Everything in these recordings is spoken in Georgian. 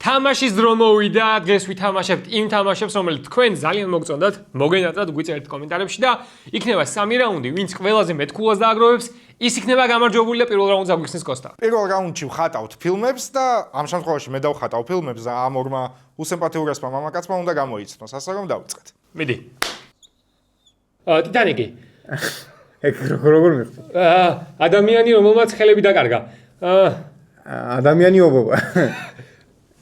თამაშის დრო მოვიდა, დღეს ვითამაშებთ იმ თამაშებს, რომელიც თქვენ ძალიან მოგწონდათ, მოგენატრად გვიწერეთ კომენტარებში და იქნება 3 რაუნდი, ვინც ყველაზე მეტ ქულას დააგროვებს, ის იქნება გამარჯვებული და პირველ რაუნდს აგვიხსნის კოსტა. პირველ რაუნდში ვხატავთ ფილმებს და ამ შემთხვევაში მე დავხატავ ფილმებს და ამ ორმა უსემპათიურესმა მამაკაცმა უნდა გამოიცნოს, ასე რომ დავიწყეთ. მიდი. ტიტანიკი. ეგ როგორ მიხდი? ადამიანი რომელმაც ხელები დაკარგა. ადამიანი ობობა.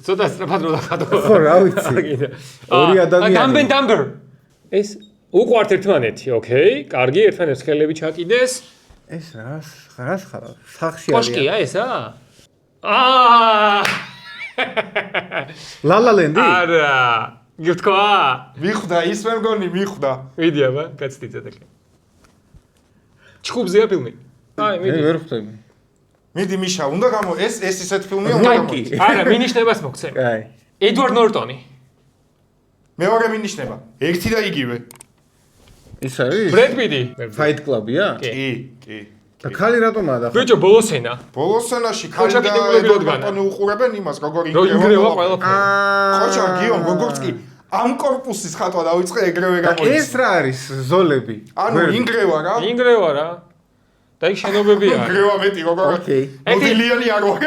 ცოტა სწრაფად რო დახატო. ხო, რა ვიცი. ორი ადამიანი. დამბერ. ეს უყვართ ერთმანეთი, ოკეი? კარგი, ერთმანეთს ხელები ჩაკიდეს. ეს რას ხარ? სახში არის. კოშკია ესა? ლალალენდი? არა. გითქვა? მიხვდა, ის მე მგონი მიხვდა. მიდი აბა, კაცთი ცოტა. ჩხუბზეა ფილმი. აი, მიდი. ვერ ხვდები. მიდი მიშა, უნდა გამო ეს ისეთ ფილმია უნდა გამოიწვიოს. არა, მინიშნებას მოგცემ. აი. ედვარდ ნორტონი. მეორე მინიშნება. ერთი და იგივე. ის არის? ბრედ პიტი. Fight Club-ია? კი. და ქალი რატომაა და? ბიჭო, ბოლოსენა. ბოლოსენაში ხოჭა ქალი და კიდევ ნორტონი უყურებენ იმას, როგორ რო ინგრევა ყველაფერი. ხოჭა გიომ როგორც კი ამ კორპუსის ხატვა დავიწყე ეგრევე გამოიწვია. ეს რა არის ზოლები? ანუ ინგრევა რა? ინგრევა რა. და იქ შენობებია. ინგრევა მეტი როგორ? ოკეი. მოდილიანი არ ვარ.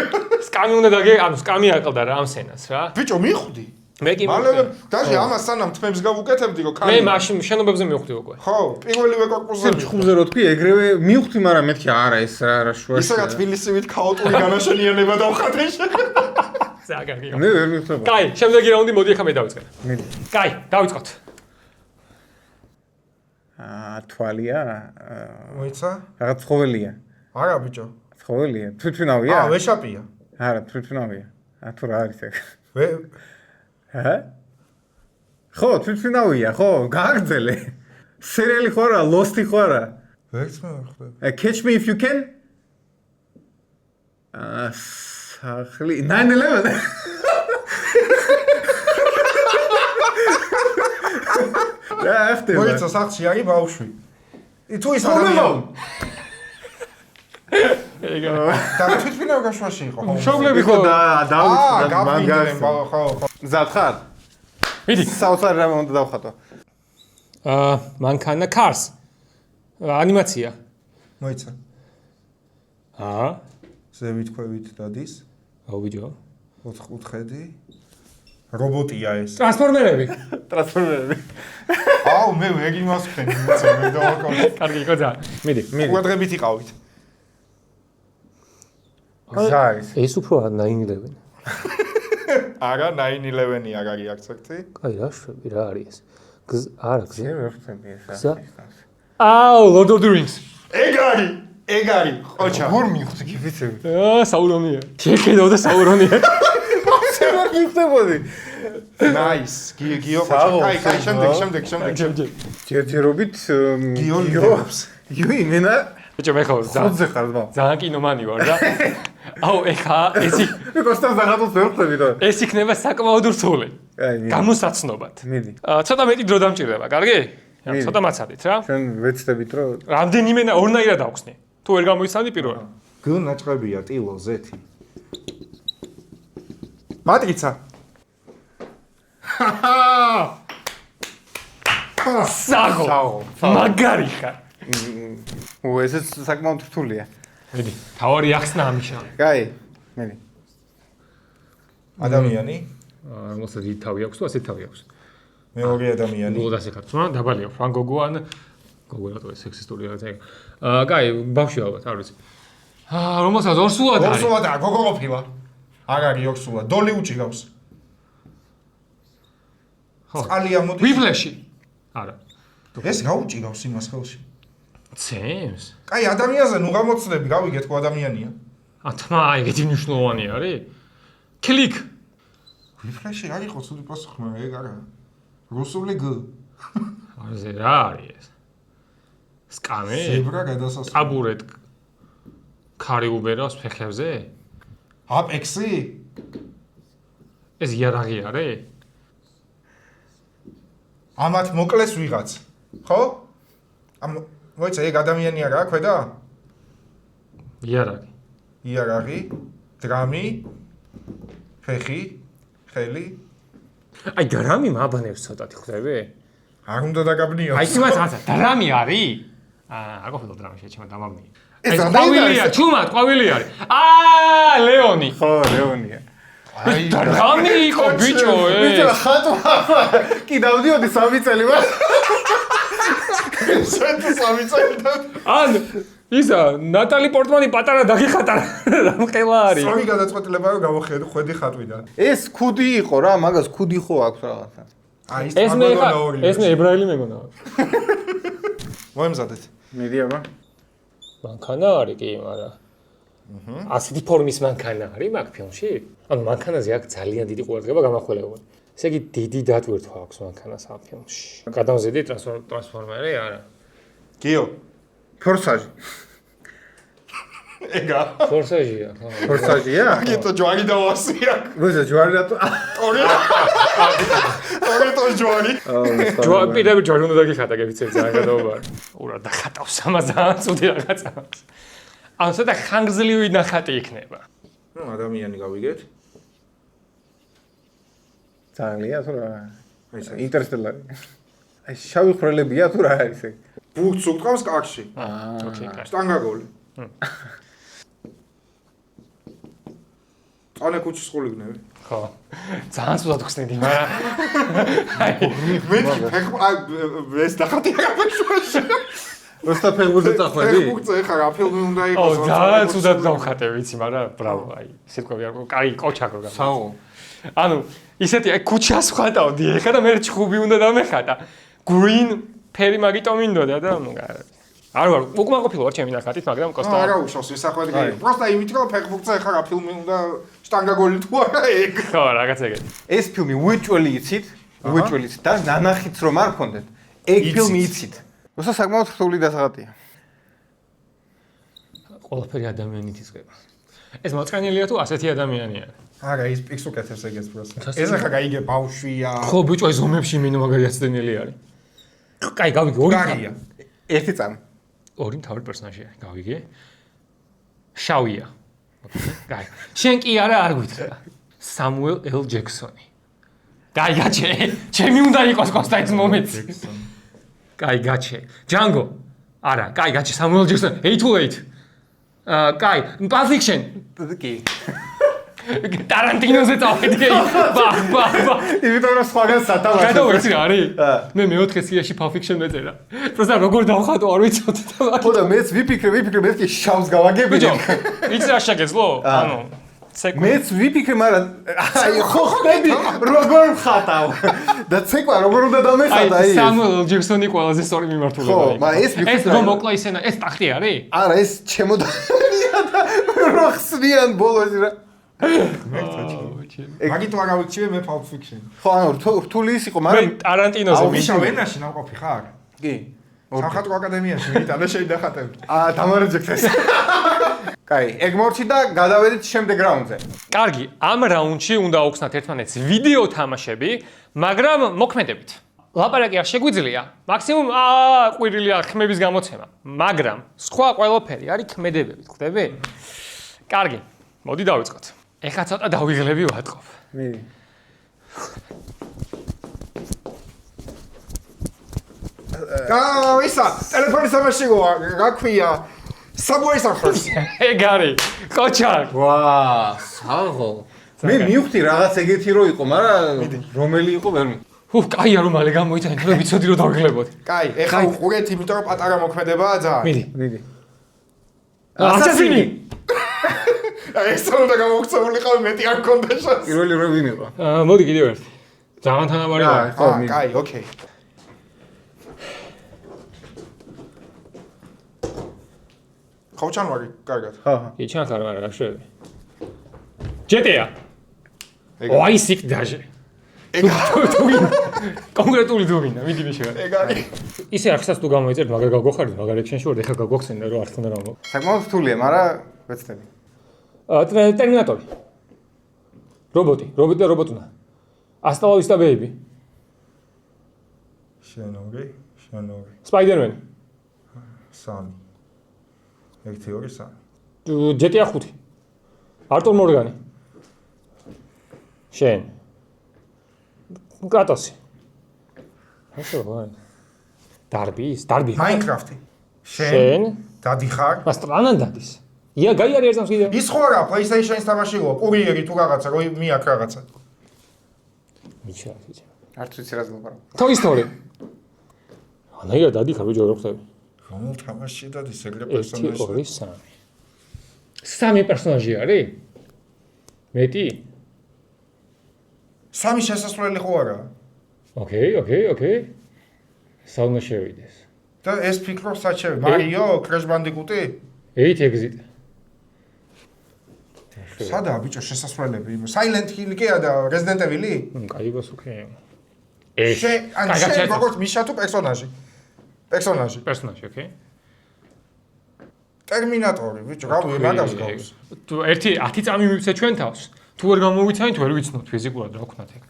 სკამი უნდა დაგე, ანუ სკამი აყდა რა ამ სცენას რა. ბიჭო, მიხვდი. მე კი მალე დაჟე ამას სანამ თმებს გავუკეთებდი რომ მე მაშინ შენობებზე მივხვდი უკვე. ხო, პირველივე კორპუსზე ჩხუბზე რო თქვი, ეგრევე მივხვდი, მაგრამ მეთქი არა ეს რა შუაში. ისე რა თბილისივით ქაოტური განაშენიანება დავხატე. ზაგარგიო. მე ვერ მივხვდება. კაი, შემდეგი რაუნდი მოდი ახლა მე დავიწყე. მიდი. კაი, დავიწყოთ. თვალია? მოიცა? რაღაც ცხოველია. არა ბიჭო. ცხოველია? თვითმფრინავია? ვეშაპია. არა, თვითმფრინავია. თუ რა არის ეგ? ხო, თვითმფრინავია, ხო, გააგრძელე. სერიალი ხო არა, ლოსტი ხო არა? ვერც მე ვერ ხვდები. Catch Me If You Can? სახლი 9/11. რა ახტება? მოიცა სახლში არის ბავშვი. თუ ის ადამიანი. ეგა. და თვითმფრინავი გაშვაში იყო. მშობლები ხო დავიწყე მაგას. ხო. მზად ხარ? მიდი. საოცარ რამე უნდა დავხატო. მანქანა Cars. ანიმაცია. მოიცა. ზევით ქვევით დადის. აუ ბიჭო. 4 კუთხედი. რობოტია ეს. ტრანსფორმერები. აუ მე ეგ იმას ვქენი, მე დავაკავე. კარგი იყო ძა. მიდი. ყურადღებით იყავით. ზაის. ეს უფრო 9/11. არა 9/11-ი არ არის აქცენტი. კაი, რა შვები, რა არის ეს? არა, გზა. მე ვერ ხვდები ეს. გზა. აუ, Lord of the Rings. ეგ არის, ხოჭა. გურ მივხვდი კი ვიცები. საურონია. შეხედავ და საურონია. ვერ მივხვდებოდი. Nice. გიო ხოჭა. კაი, შემდეგ. ჯერჯერობით გიო ლიდერობს. იუი, მენა ბიჭო, მე ხო ხოძე ხარ და. ძალიან კინომანი ვარ და აუ, ეხა მე კოსტას დაღატოს ვერ ხვდები და. ეს იქნება საკმაოდ რთული. აი, გამოსაცნობად. მიდი. ცოტა მეტი დრო დამჭირდება, კარგი? ცოტა მაცადით რა. ჩვენ ვეცდებით რომ რამდენიმენა ორნაირად ავხსნი. თუ ვერ გამოიცანდი პირველი. გ ნაჭყებია ტილო ზეთი. მატრიცა. საღო. მაგარი ხარ. ესეც საკმაოდ რთულია. მიდი, თავარი ახსნა ამიშა. კაი, მიდი. ადამიანი, რომელსაც დიდი თავი აქვს თუ ასეთ თავი აქვს. მეორე ადამიანი. გულად ასე ხარ, თქმა, დაბალია, Van Gogh ან გოგო რატო ეს სექსისტური რაღაცა იყო. კაი, ბავშვი ალბათ, არ ვიცი. რომელსაც ორსულად არის. ორსულადაა, გოგო ყოფილა. არ არის ორსულად, დოლი უჭირავს. ხო. წყალია მოდი. ვიფლეში. არა. ეს რა უჭირავს იმას ხელში? ცემს. კაი, ადამიანზე ნუ გამოცდები, გავიგეთ ხო ადამიანია. თმა, ეგეთი მნიშვნელოვანი არის. კლიკ. ვიფლეში არ იყო ცუდი პასუხი, მაგრამ ეგ არა. რუსული გ. აზე რა არის ეს? სკამი? ზებრა გადასასვლელი. აბურეთ. ქარი უბერავს ფეხებზე? აპექსი? ეს იარაღი არის? ამათ მოკლეს ვიღაც. ხო? მოიცა ეგ ადამიანი არა ქვედა? იარაღი. იარაღი, დრამი, ფეხი, ხელი. აი დრამი მაბანებს ცოტათი ხვდები? არ უნდა დაგაბნიო. აი სიმაც დრამი არის? არ ყოფილა დრამი შეჩემა დამაბნი. ეს ეს რამდენი ყვავილია, არის? ჩუმად ყვავილი არის. ლეონი. ხო, ლეონია. აი დრამი იყო ბიჭო ბიჭო, ეს. ხატვა. კი დავდიოდი 3 წელი ვარ. შენ სამი წელი და ან ისა ნატალი პორტმანი პატარა დაგიხატა რამყელა არის. სამი გადაწყვეტილება რომ გამოხედი ხატვიდან. ეს ქუდი იყო რა, მაგას ქუდი ხო აქვს რაღაცა. აი ეს მე ხა ეს მე ებრაელი მეგონა. მოემზადეთ. მიდი აბა. მანქანა არის კი, მაგრამ ასეთი ფორმის მანქანა არის მაგ ფილმში? ანუ მანქანაზე აქვს ძალიან დიდი ყურადღება გამახვილებული. ესე იგი დიდი დატვირთვა აქვს მანქანას ამ ფილმში. გადამზიდი ტრანსფორმერი არა. გიო. ფორსაჟი. ეგა. ფორსაჟია, ხო. ფორსაჟია? გიტო ჯვარი დავასია. ვეზე ჯვარი რატო? ორი ჯვარი. პირდაპირ ჯვარი უნდა დაგიხატა, გეცემ ძალიან გადაობა. ურა დახატავს ამას ძალიან ცუდი რაღაცა. ანუ ცოტა ხანგრძლივი ნახატი იქნება. ნუ ადამიანი გავიგეთ. ძალიან თუ რა. აი ეს ინტერსტელარი. აი შავი ხვრელებია თუ რა არის ეგ? ბურთს უკრავს კარში. ოკეი, კაი. სტანგა გოლი. წანე კუჩის ყული გნები. ხო. ძალიან ცუდად ხსნიდი, მაგრამ მე ეს დახატი აღაშვაში. როსტა ფეხბურთზე წახვედი? ფეხბურთზე ხა რა ფილმი უნდა ო, იყოს. ძალიან ცუდად დავხატე, ვიცი, მაგრამ ბრავო, აი, სიტყვები არ კაი, კოჩაკო გამა. საო. ანუ ისეთი აი ქუჩას ვხატავდი, ეხლა და მე ჩხუბი უნდა დამეხატა. green ფერი მაგიტომ მინდოდა და ნუ არ ვარ, უკმაყოფილო ვარ ჩემი ნახატით, მაგრამ კოსტა არა უშავს ვისახვედი. პროსტა იმით რომ ფეხბურთზე ხა რა ფილმი უნდა შტანგა გოლი თუ არა ეგ. ხო, რაღაც ეგეთი. ეს ფილმი უეჭველი იცით? უეჭველი იცით და ნანახიც რომ არ გქონდეთ. ეგ ფილმი იცით. როცა საკმაოდ რთული დასახატია. ყველაფერი ადამიანით იწყება. ეს მოწყენილია თუ ასეთი ადამიანია? არა ის პიქსუკეთებს ეგეც პროსტა. ეს ხა გაიგე ბავშვია. ხო, ბიჭო, ეს ომებში მინო მაგარი აცდენილი არის. კაი, გავიგე, ორი კარგია. ერთი წამი. ორი მთავარი პერსონაჟია, გავიგე. შავია. კაი. შენ კი არ გვითხრა. სამუელ ელ ჯექსონი. კაი, გაჩე. ჩემი უნდა იყოს კოსტა ეს მომენტი. კაი, გაჩე. ჯანგო. არა, კაი, გაჩე სამუელ ჯექსონი. 828. კაი, Pulp Fiction. კი. ტარანტინოზე წავედი. ბა. იმიტომ რომ სხვაგან სათავე. გადავეცი რა არის? მე მეოთხე სიაში Pulp Fiction მეწერა. პროსტა როგორ დავხატო არ ვიცოდი და ხო და მეც ვიფიქრე მე კი შავს გავაგებინე. ბიჭო, იცი რა შეგეძლო? ანუ მეც ვიფიქრე, მაგრამ აი ხო ხდები როგორ ხატავ. და ცეკვა როგორ უნდა დამეხატა აი ის? სამუელ ჯექსონი ყველაზე სწორი მიმართულება ხო, იყო. მაგრამ ეს ეს ვიფიქრე. რომ მოკლა ისენა, ეს ტახტი არის? არა, ეს ჩემოდანია და როხსნიან ბოლოს რა. მაგით არ გავიქჩივე მე Pulp Fiction. ხო, ანუ რთული ის იყო, მე მაგრამ ტარანტინოზე აუშავ ენაში ნამყოფი ხარ? კი. სამხატვრო აკადემიაში მითანა შეიძლება. დამარჯექს. კაი, ეგ მორჩი და გადავედით შემდეგ რაუნდზე. კარგი, ამ რაუნდში უნდა აუხსნათ ერთმანეთს ვიდეო თამაშები, მაგრამ მოქმედებით. ლაპარაკი არ შეგვიძლია, მაქსიმუმ ყვირილი ხმების გამოცემა, მაგრამ სხვა ყველაფერი არის ქმედებებით, ხვდები? კარგი, მოდი დავიწყოთ. ეხლა ცოტა დავიღლები ვატყობ. მიდი. ისა, ტელეფონის თამაში გაქვია. Subway Surfers. ეგ არის, კოჩაკ. ვა, საღო. მე მივხვდი რაღაც ეგეთი რო იყო, მაგრამ რომელი იყო ვერ მივხვდი. კაია რომ მალე გამოიწა, მე ვიცოდი რომ დავიღლებოდ. კაი, ეხლა უყურეთ, იმიტომ რომ პატარა მოქმედებაა ძალიან. მიდი. ასასინი. ეს უნდა გამოგწეულიყავი მეტი არ მქონდა შანსი. პირველი რო ვინ იყო? მოდი კიდევ ერთი. ძალიან თანაბარი ვარ. კაი, ოკეი. ხო ჩანვარი, კარგად. ხო. კი, ჩანხარ, მაგრამ რა შევები. GTA. ой, сик даже. კონკრეტული დუმინა, მიდი მე შევარ. ეგ არის. ისე ახსაც თუ გამოიწერთ, მაგრამ გაგვახარით, მაგრამ ექშენში ვარ, ეხლა გაგვახსენდა რომ არ თქონდა რა მო. საკმაოდ რთულია, მაგრამ ვეცდები. ტერმინატორი. რობოტი და რობოტუნა. Hasta la vista baby. შენორი. Spider-Man. სამი. ერთი ორი სამი. GTA 5. არტურ მორგანი. შენ. კრატოსი. ხო, დარბი. Minecraft-ი. შენ დადიხარ? მას ტრანან დადის. ია გაი არის ერთს კიდე. ის ხო არა, PlayStation-ის თამაში იყო, კურიერი თუ რაღაცა, რო მიაქ რაღაცა. მიჩა. არც ვიცი რა ზმობარო. Toy Story. ანაია დადიხარ ბიჭო რო ხდები. რომელ თამაშში დადის ეგრე 1 პერსონაჟი? 2 3. 3 პერსონაჟი არის? მეტი? 3 შესასვლელი ხო არა? ოკეი. საუნა შევიდეს. და ეს ფიქრობ საჩევი, Mario, Crash Bandicoot-ი? 8 exit. სადაა ბიჭო შესასვლელები? Silent Hill კი არა და Resident Evil-ი? კაი გასუქე. შენ როგორც მიშა თუ პერსონაჟი? პერსონაჟი, ოკეი. ტერმინატორი, ბიჭო, მაგას გავს. თუ 10 წამი მივიცე ჩვენ თავს. თუ ვერ გამოვიცანი, თუ ვერ ვიცნობთ ფიზიკურად რა ვქნათ ეგ.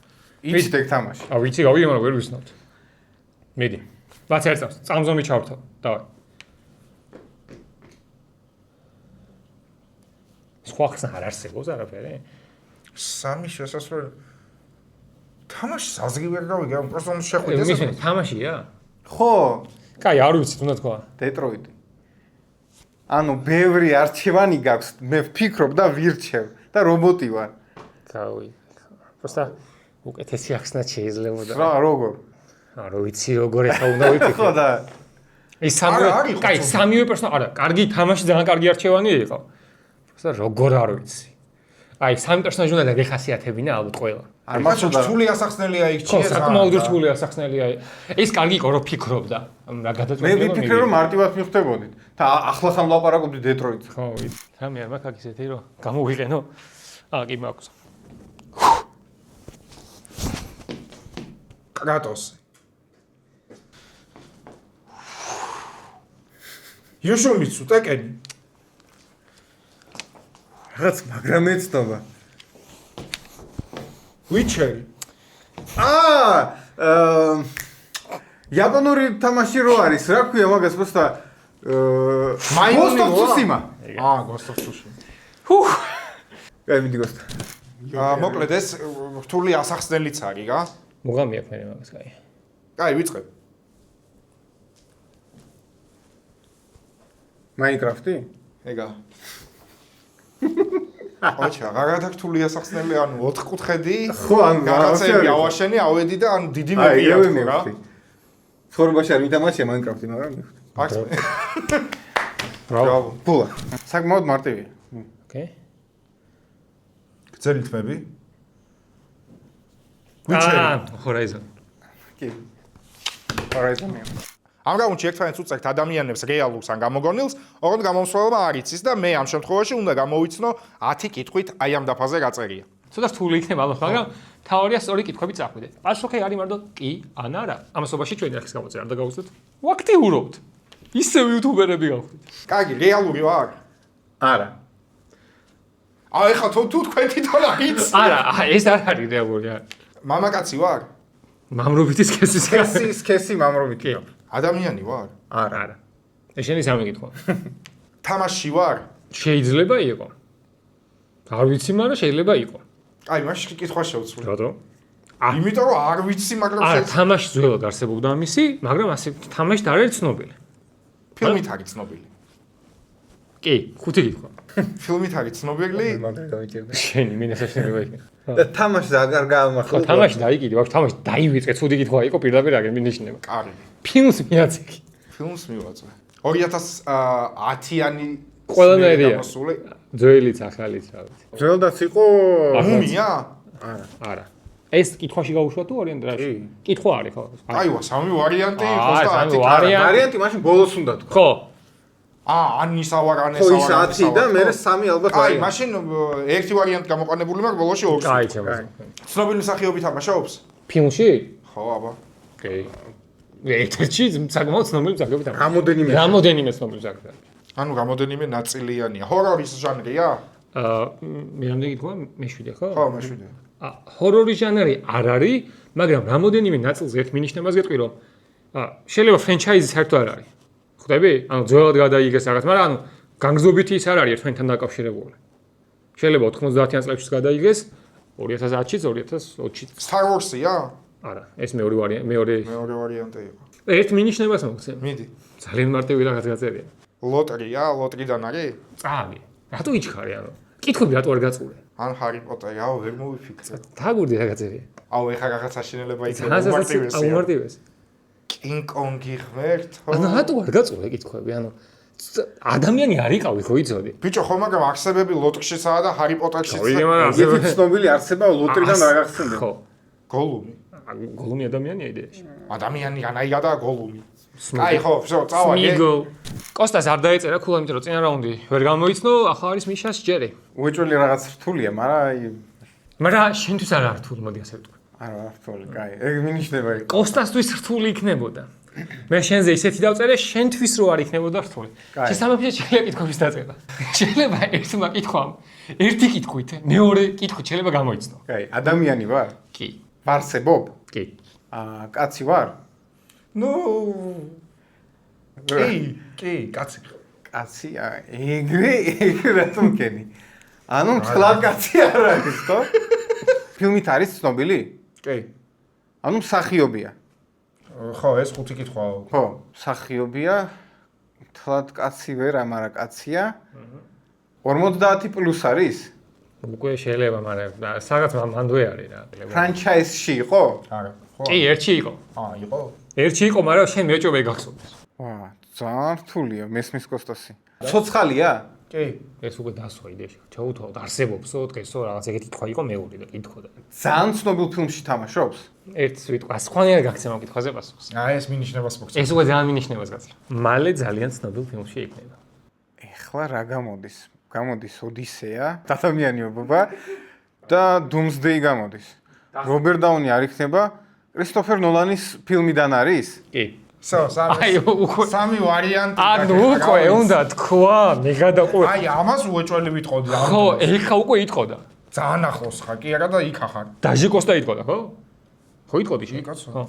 იცით ეგ თამაში. ვიცი, გავიგე, მაგრამ ვერ ვიცნობთ. მიდი. რაც ერთ წამს, წამზომი ჩავრთო. დავай. სხვა ხსნა არ არსებობს არაფერი? 3 შესასვლელი. თამაში საზგი ვერ გავიგე, просто უნდა შეხვიდეს. მის თამაშია? ხო, კაი, არ ვიცი, თუნდაც თქვა. დეტროიტი. ანუ ბევრი არჩევანი გაქვს, მე ვფიქრობ და ვირჩევ და რობოტი ვარ. კაი. просто უკეთესი ახსნა შეიძლებოდა. რა, როგორ? არა ვიცი როგორ ეხა უნდა ვიფიქრე. ხო და ის სამი, კაი, სამივე პერსონაჟი, არა, კარგი თამაში ძალიან კარგი არჩევანი იყო. просто როგორ არ ვიცი. აი, სამი პერსონაჟი უნდა დაგეხასიათებინა ალბათ ყველა. არ მაშინ მახსოვდა. რთული ასახსნელია იქ ხო, საკმაოდ რთული ასახსნელია. ეს კარგი იყო რო ფიქრობდა. რა გადაწყვეტილება მე ვიფიქრე რომ მარტივად მივხვდებოდით და ახლა სამ ლაპარაკობდი დეტროიტს. ხო, ვიცი. რამე არ მაქვს აქ ისეთი რომ გამოვიყენო. კი მაქვს. კრატოსი. იოშომიცუ ტეკენი. რაღაც მაგრამ ეცნობა. Witcher-ი. იაპონური თამაში რო არის, რა ქვია მაგას просто Ghost of Tsushima. Ghost of Tsushima. აი მიდი Ghost. მოკლედ ეს რთული ასახსნელიც არის რა. მოგამიაქ მე მაგას კაი. კაი, ვიწყებ. Minecraft-ი? ეგა. ოჩა, რაღაც რთული ასახსნელი, ანუ 4 კუთხედი. ხო, ანუ რაღაცები ავაშენი, ავედი და ანუ დიდი მებია თქო რა. ცხოვრებაში არ მითამაშია Minecraft-ი, მაგრამ მივხვდი. აქვს. ბრავო. ბულა. საკმაოდ მარტივია. ოკეი. გრძელი თმები. Horizon. კი. Horizon-ი. ამ გამონჩი ერთმანეთს უწევთ ადამიანებს რეალურს ან გამოგონილს, ოღონდ გამომსვლელობა არ იცის და მე ამ შემთხვევაში უნდა გამოვიცნო 10 კითხვით აი ამ დაფაზე რა წერია. ცოტა რთული იქნება ალბათ, მაგრამ თავარია სწორი კითხვები წახვიდეთ. პასუხი არის მარტო კი ან არა. ამასობაში ჩვენი ახის გამოწერა არ დაგაუძლოთ. ვაქტიურობთ. ისევ იუთუბერები გავხდით. კარგი, რეალური ვარ? არა. ეხლა თუ თქვენ თვითონ აიც. არა, ეს არ არის რეალური. მამაკაცი ვარ? მამრობითი სქესი. სქესი მამრობითი. ადამიანი ვარ? არა. ეს შენი სამი კითხვა. თამაში ვარ? შეიძლება იყო. არ ვიცი, მაგრამ შეიძლება იყო. აი, მაშინ კითხვა შევცვლი. რატო? იმიტომ რომ არ ვიცი, მაგრამ არა, თამაში ძველად არსებობდა მისი, მაგრამ ასე თამაშით არ არის ცნობილი. ფილმით არის ცნობილი. კი, ხუთი კითხვა. ფილმით არის ცნობილი. მაგარი გავიჭირდა. შენი მინასაშენება იქნება. და თამაშს აღარ გაამახლა. ხო, თამაში დაიგიდე, ვაფშე თამაში დაივიწყე, ცუდი კითხვა იყო, პირდაპირ აგერ მინიშნება. კარგი. ფილმს მიაწიქი. ფილმს მივაწვე. 2010-იანი ყველანაირია. ძველიც, ახალიც, რა ვიცი. ძველდაც იყო მუმია? არა. ეს კითხვაში გაუშვა თუ ორიენტირაში? კითხვა არის, ხო? აივა, სამი ვარიანტი, სამი 30. ვარიანტი მაშინ ბოლოს უნდა თქვა. ხო. ანისავარანე ხო, ის 10 და მე 3 ალბათ აი, ვარიანტი. მაშინ ერთი ვარიანტი გამოყენებული მაქვს, ბოლოში 2. კაი, ჩემო. ცნობილი მსახიობი თამაშობს? ფილმში? ხო, აბა. ოკეი. ერთ-ერთი საკმაოდ ცნობილი მსახიობი თამაშობს. რამოდენიმე ცნობილი მსახიობი. ანუ რამოდენიმე ნაწილიანია. ჰორორის ჟანრია? მე რამდენი გითხვა? მე-7, ხო? ხო, მე-7. ჰორორის ჟანრი არ არის, მაგრამ რამოდენიმე ნაწილზე ერთ მინიშნებას გეტყვი, რომ შეიძლება ფრენჩაიზი საერთოდ არ არის. ხვდები? ანუ ძველად გადაიგეს რაღაც, მაგრამ ანუ განგზობითი ის არ არის ერთმანეთთან დაკავშირებული. შეიძლება 90-იან წლებში გადაიგეს, 2010-ში, 2020-ში. Star Wars-ია? არა, ეს მეორე ვარიანტი. მეორე ვარიანტი იყო. ერთ მინიშნებას მოგცემ. მიდი. ძალიან მარტივი რაღაც გაწერია. ლოტრია, ლოტრიდან არის? წააგე. რატო იჩხარი ანუ? კითხვები რატო არ გაწურე? ან ჰარი პოტერი, აუ ვერ მოვიფიქრე. დაგურდი რა გაწერია. აუ ეხა რაღაც აშინელება იქნება უმარტივესი. უმარტივესი. კინგ კონგი ღმერთო. ანუ რატო არ გაწურე კითხვები? ანუ ადამიანი არ იყავი ხო იცოდი? ბიჭო, ხო მაგრამ არსებები ლოტრიშიცაა და ჰარი პოტერშიც. ეგეთი ცნობილი არსება ლოტრიდან რა გახსენდა? ხო. გოლუმი. გოლუმი ადამიანია იდეაში. ადამიანი განაიღადა გოლუმი. აი ხო, всё, წავაგე. სმიგო. კოსტას არ დაეწერა ქულა, იმიტომ რომ წინა რაუნდი ვერ გამოიცნო, ახლა არის მიშას ჯერი. უეჭველი რაღაც რთულია, მაგრამ აი მაგრამ შენთვის არა რთული, მოდი ასე ვთქვა. არა რთული, კაი. ეგ მინიშნება იქ. კოსტასთვის რთული იქნებოდა. მე შენზე ისეთი დავწერე, შენთვის რო არ იქნებოდა რთული. შესაბამისად შეიძლება კითხვების დაწერა. შეიძლება ერთმა კითხვამ, ერთი კითხვით, მეორე კითხვით შეიძლება გამოიცნო. კაი, ადამიანი ვარ? კი. ვარსებობ? კი. კაცი ვარ? ნუ კი, კაცი. კაცი, ეგრე რატომ კენი? ანუ მთლად კაცი არ არის, ხო? ფილმით არის ცნობილი? კი. ანუ მსახიობია. ხო, ეს ხუთი კითხვაა. ხო, მსახიობია. მთლად კაცი ვერა, მაგრამ კაცია. 50 პლუს არის? უკვე შეიძლება, მაგრამ სადაც მანდვე არის რა. ფრანჩაიზში იყო? არა, ხო. კი, ერთში იყო. იყო. ერთში იყო, მაგრამ შენ მეჭობ ეგახსოვდეს. ვა, ძალიან რთულია, მესმის კოსტასი. ცოცხალია? კი. ეს უკვე დასვა იდეაში. ჩაუთვალოთ, არსებობსო, დღესო რაღაც ეგეთი კითხვა იყო მეორე და კითხოდა. ძალიან ცნობილ ფილმში თამაშობს? ერთ სიტყვა, სხვანაირად გაქცევ ამ კითხვაზე პასუხს. ეს მინიშნებას მოგცემ. ეს უკვე ძალიან მინიშნებას გაცხრა. მალე ძალიან ცნობილ ფილმში იქნება. ეხლა რა გამოდის? გამოდის ოდისეა, ადამიანიობა და დუმსდეი გამოდის. რობერტ დაუნი არ იქნება? კრისტოფერ ნოლანის ფილმიდან არის? კი. всё, სამი ვარიანტი. ანუ უკვე უნდა თქვა, მე გადაყვე. აი, ამას უეჭველი ვიტყოდი. ხო, ეხა უკვე იტყოდა. ძალიან ახლოს ხარ, კი არა და იქ ახარ. დაჟი კოსტა იტყოდა, ხო? ხო იტყოდი შენ? კაცო. ხო.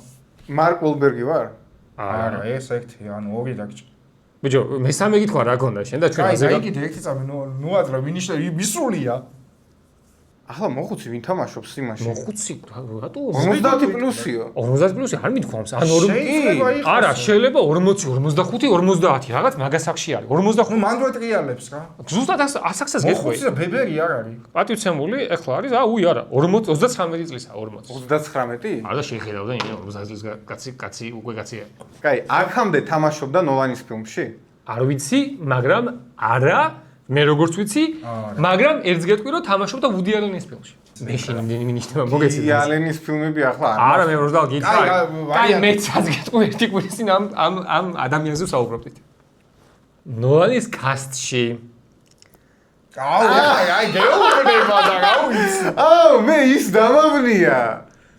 მარკ ულბერგი ვარ? არა, ეს ერთი, ანუ ორი დაგჭი. ბიჭო, მესამე კითხვა რა გქონდა შენ და ჩვენ აი, ასე გაიგე ერთი წამი, ნუ აზრა, მინიშნე, მისულია. ახლა მოხუცი ვინ თამაშობს იმაში? მოხუცი, რატო 50 პლუსიო. 50 პლუსი არ მithქვამს. ანუ შეიძლება იყოს. არა, შეიძლება 40, 45, 50 რაღაც მაგასახში არის. 45. ნუ მანდ ვეტრიალებს რა. ზუსტად ასახსაც გეტყვი. მოხუცი და ბებერი არ არის. პატივცემული ეხლა არის, არა, 39 წლისა, 40. 39? არა შეხედავდა იმენ 50 წლის კაცი უკვე კაცია. კაი, აქამდე თამაშობდა ნოლანის ფილმში? არ ვიცი, მაგრამ არა, მე როგორც ვიცი, მაგრამ ერთს გეტყვი რომ თამაშობდა ვუდი ალენის ფილმში. მე შენ მინიშნება მოგეცი. ვუდი ალენის ფილმები ახლა არა, მე როდალ გითხრა. კაი, მეც რაც გეტყვი ერთი კვირის წინ ამ ადამიანზე ვსაუბრობდით. ნოლანის კასტში აი, გეუბნება და რა ვიცი. აუ, მე ის დამავნია.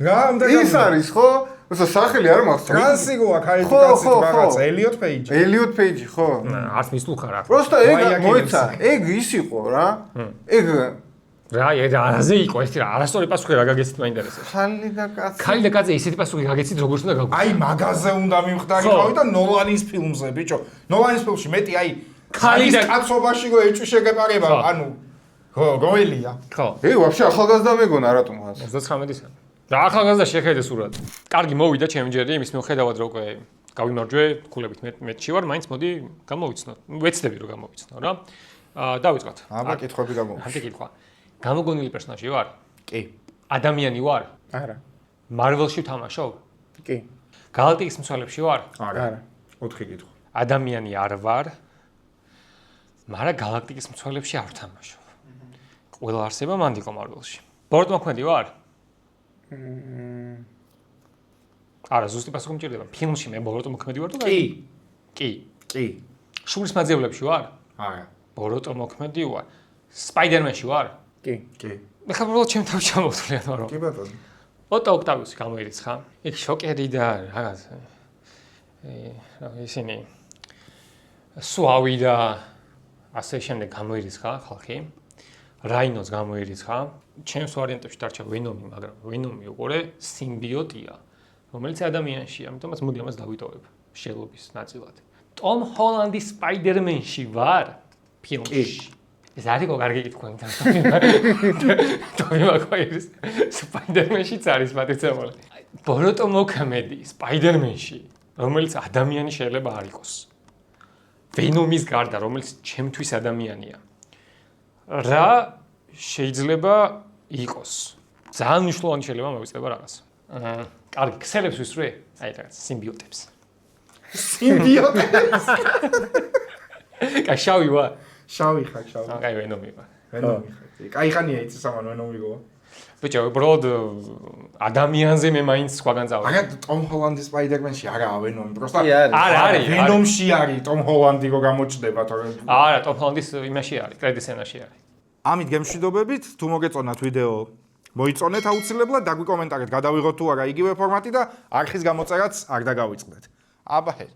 რა უნდა ის არის ხო? უსა სახელი არ მახსოვს. ტრანსიგოა კვალიფიკაციით რაღაც ელიოტ პეიჯი. ელიოტ პეიჯი ხო? არც მისულხა რა. პროსტა ეგ მოიცა, ეგ ის იყო რა. ეგ რა, არაზე იყო ეს რა, არასწორი პასუხი რა გაგეცით მაინტერესებს. ხალი და კაცი. ხალი და კაცი ისეთი პასუხი გაგეცით როგორც უნდა გაგვიყვანო. აი, მაგაზე უნდა მივხვდარიყავი და ნოლანის ფილმზე, ბიჭო. ნოლანის ფილმში მეტი აი ხალი და კაცობაში გო ეჭვი შეგეპარება, ანუ ხო, გოელია. ხო. ეგ ვაფშე ახალგაზრდა მეგონა რატომ ხარ? 39-ისა. და ახალგაზრდა შეხედე სურად. კარგი მოვიდა ჩემი ჯერი, იმის მიუხედავად რომ უკვე გავიმარჯვე, ქულებით მეტში ვარ, მაინც მოდი გამოვიცნო. ვეცდები რომ გამოვიცნო რა. დავიწყოთ. აბა კითხვები გამოვა. ამ კითხვა. გამოგონილი პერსონაჟი ვარ? კი. ადამიანი ვარ? არა. მარველში ვთამაშობ? კი. გალაქტიკის მსვლელებში ვარ? არა. 4 კითხვა. ადამიანი არ ვარ, მაგრამ გალაქტიკის მსვლელებში არ ვთამაშობ. ყველა არსება მანდ იყო მარველში. ბოროტმოქმედი ვარ? არა, ზუსტი პასუხი მჭირდება. ფილმში მე ბოროტმოქმედი ვარ თუ კი. კი. კი. შურის მაძიებლებში ვარ? არა. ბოროტმოქმედი ვარ. სპაიდერმენში ვარ? კი. კი. მე ხარ უბრალოდ ჩემ თავში ჩამოვთვლი ანუ. კი ბატონო. ოტო ოქტავიუსი გამოირიცხა. იქ შოკერი და რაღაც ისინი სუავი და ასე შემდეგ გამოირიცხა ხალხი. რაინოს გამოირიცხა. ჩემს ვარიანტებში დარჩა ვენომი, მაგრამ ვენომი უყურე სიმბიოტია, რომელიც ადამიანშია, ამიტომაც მოდი ამას დავიტოვებ შელობის ნაწილად. ტომ ჰოლანდის სპაიდერმენში ვარ ფილმში. ეს არის კარგი კითხვა, თუმცა ტომი მაგვაირის სპაიდერმენშიც არის პატივცემული. ბოროტო მოქმედი სპაიდერმენში, რომელიც ადამიანი შეიძლება არ იყოს. ვენომის გარდა, რომელიც ჩემთვის ადამიანია. რა შეიძლება იყოს? ძალიან მნიშვნელოვანი შეიძლება მოვიწყდება რაღაც. კარგი, ქსელებს ვისვრე? აი რაღაც სიმბიოტებს. სიმბიოტებს. კაი, შავი ვარ. შავი ხარ, შავი. კაი, ვენომი ვარ. ვენომი ხარ. კაი ხანია იცი სამან ვენომი გოა. ბიჭო, უბრალოდ ადამიანზე მე მაინც სხვაგან წავალ. აგა ტომ ჰოლანდის სპაიდერმენში არაა ვენომი, პროსტა. არა, არის. ვენომში არის ტომ ჰოლანდი რო გამოჩნდება თორე. არა, ტომ ჰოლანდის იმაში არის, კრედიტ სცენაში არის. ამით გემშვიდობებით, თუ მოგეწონათ ვიდეო, მოიწონეთ აუცილებლად, დაგვიკომენტარეთ, გადავიღოთ თუ არა იგივე ფორმატი და არხის გამოწერაც არ დაგავიწყდეთ. აბა ჰე